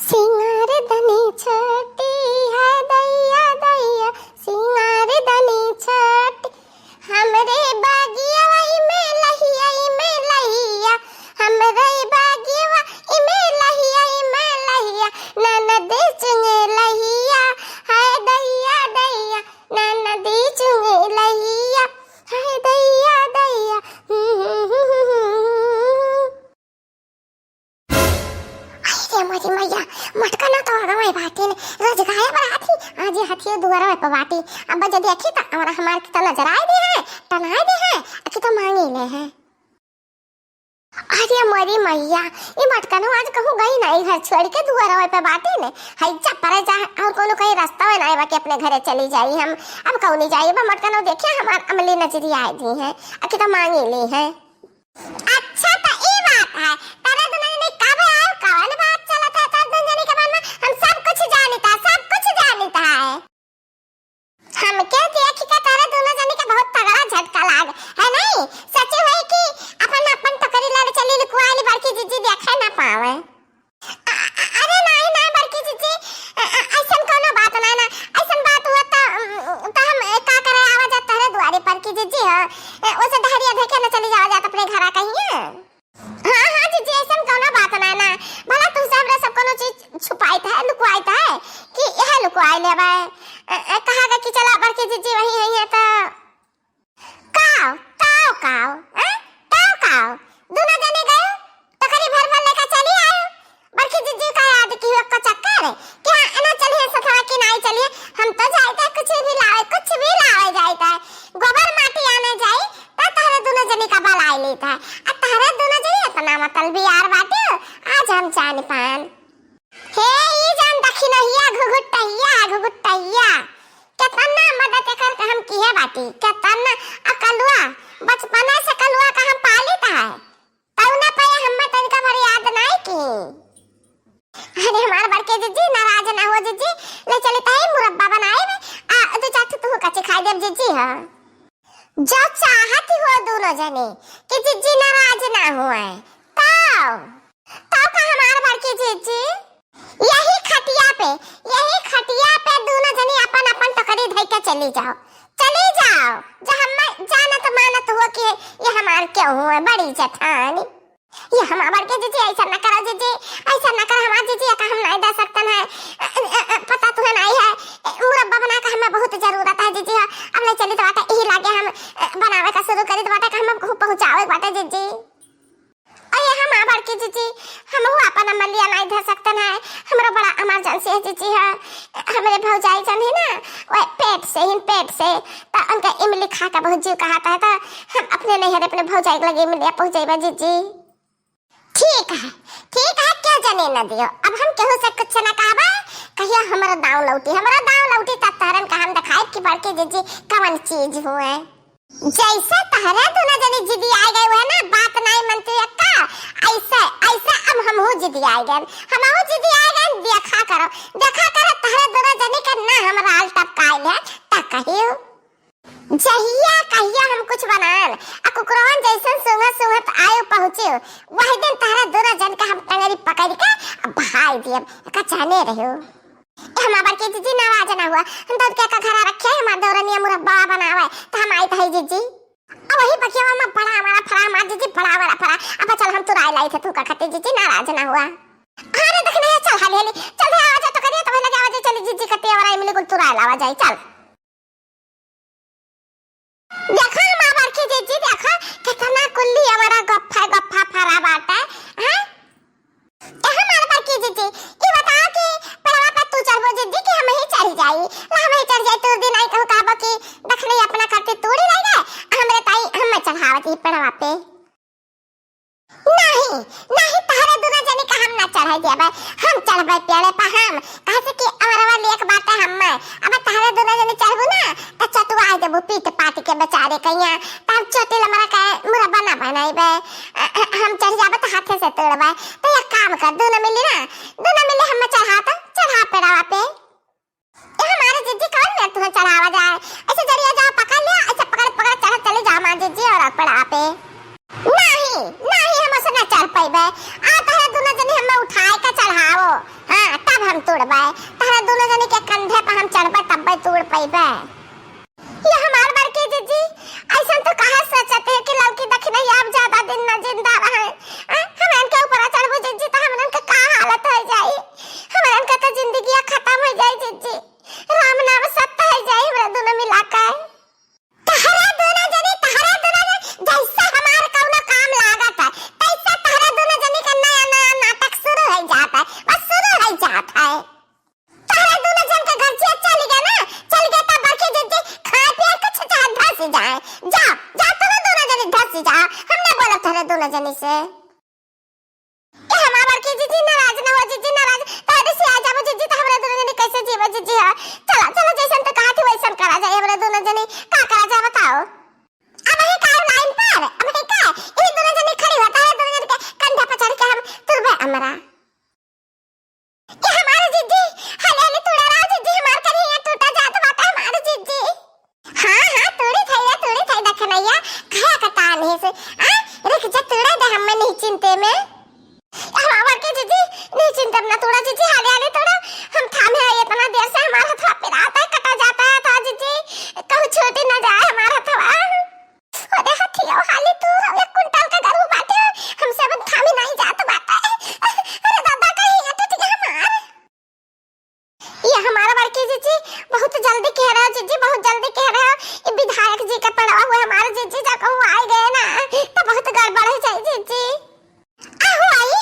सिंगारदनी छटी है दैया दैया, सिंगारदनी छटी हमरे बागिया में लहिया, हमरे बागिया में लहिया, ननद चुंगे लहिया है दैया दैया, ननद चुंगे लहिया है दैया दैया। मोरी मैया मटका ना तो गवाई बाटी ने रोज गाय पर हाथी आज हाथी दुआरा पे बाटी अब जब देखी त हमरा हमार की त नजर आए दे है टनाए दे है कि तो मांगी ले है। अरे मोरी मैया ये मटका ना आज कहूं गई नहीं घर छोड़ के दुआरा पे बाटी ने हई चप्परे जा और कोनो कहीं रास्ता है ना बाकी अपने घरे चली जाई हम अब कहूं नहीं जाई बा मटका ना देखे हमार अमली नजरी आई दी है कि तो मांगी ली है। अच्छा तो ई बात है तारा दुनिया ने कब आओ कौन बात चलत है तारा दुनिया के बारे में हम सब कुछ जानता है। हम क्या देखी का तारा दोनों जने का बहुत तगड़ा झटका लाग है नहीं सच है कि अपन टकरी लाले चली लुकवाली बड़की जीजी देखे ना पावे। अरे नहीं बड़की जीजी ऐसन कोनो बात ना ऐसन बात हुआ तो हम का करे आवाज आता है दुआरे पर की जीजी हां ओसे धैर्य देखे ना चली जाओ जात अपने घर कहीं। हां जीजी ऐसन कोनो बात ना भला तू सब रे सब कोनो चीज छुपाई था लुकवाई था कि यह लुकवाई लेबे कहा गया कि चला बड़की जीजी वही है तो काव काव काव काव काव दोनों जने गए टकरी भर लेकर चली आए बड़की जीजी का याद की हुआ का चक्कर है कि हां ना चलिए सखा कि नहीं चलिए हम तो जाएगा कुछ भी लावे जाता है गोबर माटी आने जाए तो तारे दोनों जने का बलाई लेता है आ तारे दोनों जने अपना मतलब भी यार बाटे आज हम जान पान हे ई जान दखिनहिया घुघुटैया केतना मदद कर हम किए बाटी केतना अकलुआ बचपना से कलुआ का हम पालित है तौना पे हम तनिका भर याद नहीं की। अरे हमार बड़के जीजी नाराज ना हो जीजी ले चले ताई मुरब्बा बनाए आ तो चाहते तू कच्चे खाई देब जीजी हां जो चाहती हो दोनों जने कि जीजी नाराज ना होए ताऊ का हमार बड़के जीजी यही खटिया पे दोनों जने अपन टकरी धइ के चली जाओ जो हम जानत मानत हो कि ये हमार क्यों हुआ बड़ी जठानी ये हमार के जीजी ऐसा न करो जीजी ऐसा न कर हमार जीजी का हम नहीं दे सकते हैं पता तुम्हें नहीं है मुरब्बा बना के हमें बहुत जरूरत है जीजी अब ले चली तो बाटा यही लागे हम बनावे का शुरू करी तो बाटा हम पहुंचावे बाटा जीजी अरे हम आबर की जीजी हम वो अपन अमलिया नहीं धर सकते हैं हमरा बड़ा इमरजेंसी है जीजी है हमारे भौजाई जन है ना वो पेट से तो उनका इमली खा का बहुत जीव कहता है तो हम अपने नहीं है अपने भौजाई के लगे इमली पहुंचाएगा जीजी। ठीक है क्या जाने न दियो अब हम केहू से कुछ न कहबा कहिया हमरा दाव लौटी तब तारन का हम दिखाए कि बड़के जीजी कौन चीज हुए जैसे तहरा दोनों जने जिदी आ गए हुए ना बात नहीं मनती अक्का ऐसे अब हम हो जिदी आ गए देखा करो तहरा दोनों जने का ना हमरा हाल टपकाइल है ता कहिया हम कुछ बनान आ कुकरवन जैसन सुंगत आयो पहुंचे वही दिन तहरा दोनों जन का हम टंगरी पकड़ के भाई दिए का जाने रहो हम आबर के जीजी नाराज ना हुआ हम तो क्या का घर रखे हम दौरनिया मुरब्बा बनावे तो हम आई थई जीजी अब वही बकिया में बड़ा हमारा फरा मार जीजी बड़ा फरा अब चल हम तुराई लाई थे तू का खते जीजी नाराज ना हुआ अरे देखने चल हाले चल आवाज तो करिए तो लगे आवाज चल जीजी कते और आई मिले को तुराई लावा जाए चल देखा हम आबर के जीजी देखा कितना कुल्ली हमारा गप्फा फरा बाटा है हम आबर के जीजी ये बता कि तू चढ़बो जीजी कि हम ही चढ़ जाई तो दिन आई कहू काबा कि दखने अपना करते तोड़ी रह गए हमरे ताई हम चढ़ावती पड़वा पे नहीं तारे दोनों जने का हम ना चढ़ाई देबे हम चढ़बे पेड़े पे हम कहे से कि अमरवा लेक बात है हम अब तारे दोनों जने चढ़बो ना त चतुआ आई देबो पीट पाटी के बेचारे कहिया तब चोटिल हमरा का मुरब्बा ना बनाइबे हम चढ़ जाबे तो हाथे से तोड़बे तो एक काम कर दोनों मिली हम चढ़ा पेड़वा पे हमारे जीजी कौन है तुम्हें चढ़ावा जाए ऐसे जरिया जाओ पकड़ लिया ऐसे पकड़ चले जाओ मां जीजी और पेड़वा पे नहीं हम ऐसे ना चढ़ पाइबे आ तारे दोनों जने हमें उठाए के चढ़ाओ हां पाई तोड़ पाई बा ये हमार बड़के जीजी ऐसा तो कहा सोचते है कि लड़की दखना अब ज्यादा दिन ना जिंदा रहे हमन के ऊपर चढ़बो जीजी तो हमन के का हालत हो जाई हमन के तो जिंदगी खत्म हो जाई जीजी राम नाम सत्य हो जाई हमरा दोनों मिला के तहरा दोनों जने जैसा हमार कौनो काम लागत है तैसा तहरा दोनों जने का नया नया नाटक शुरू हो जाता है बस शुरू हो जाता है तहरा दोनों जन के घर से चल गया ना चल गया तब बड़के जीजी खाए पिए कुछ चाह धस जाए जा जा तुम दोनों जने धस जा हमने बोला तहरा दोनों जने से ए हमार बड़के जीजी नाराज ना हो जीजी नाराज तहरे से आ जाबो जीजी तो हमरा दोनों जने कैसे जीव जीजी चला चला जैसन तो कहा थी वैसन करा जाए हमरा दोनों जने का करा जाए बताओ अब ही का लाइन पर अब ही का ये दोनों जने खड़ी होता है दोनों जने के कंधा पर चढ़ के हम तुरबे हमरा ये हमारे जीजी हले हले तोड़ा रहा जीजी हमार कहीं ये टूटा जात बात है हमारे जीजी हां तोड़ी थाई दखनैया खाया कतान है से रुक जा तोड़ा दे हम नहीं चिंते में हमार के जीजी नहीं चिंता ना तोड़ा जीजी हले हले तोड़ा हम थामे आए इतना देर से हमारा हाथ पिराता है कटा जाता है था जीजी कहूं छोटी ना जाए हमारा हथवा अरे हथिया हाली तू एक कुंटल का गरू बाटे हम सब थामे नहीं जात बाटे अरे दादा कहीं ये टूट गया हमार ये हमारा बड़की जीजी बहुत जल्दी कह रहे हो जीजी बहुत जल्दी कह रहे हो ये विधायक जी का पड़ा हुआ हमारे जीजी जब कहूं आए गए ना तो बहुत गड़बड़ हो जाए जीजी आहू आई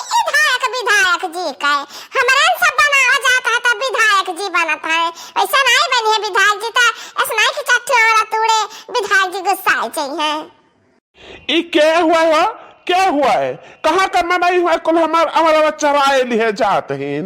विधायक जी का हमारा सब बनावा जाता है तब विधायक जी बनता है ऐसा नहीं बनी है विधायक जी तो ऐसा नहीं कि चट्टे वाला तोड़े विधायक जी गुस्सा चाहिए ये क्या हुआ है कहाँ का मनाई हुआ कुल हमारा बच्चा राय लिए जाते हैं